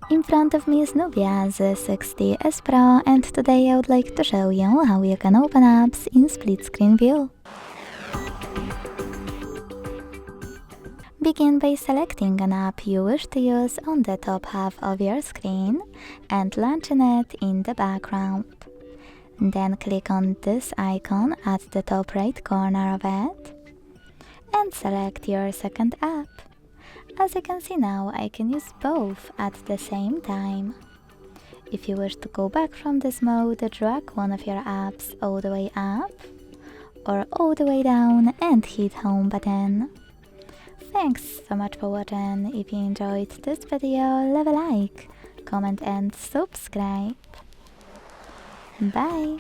In front of me is Nubia Z60S Pro, and today I would like to show you how you can open apps in split screen view. Begin by selecting an app you wish to use on the top half of your screen and launching it in the background. Then click on this icon at the top right corner of it and select your second app. As you can see now, I can use both at the same time. If you wish to go back from this mode, drag one of your apps all the way up or all the way down and hit home button. Thanks so much for watching. If you enjoyed this video, leave a like, comment and subscribe. Bye!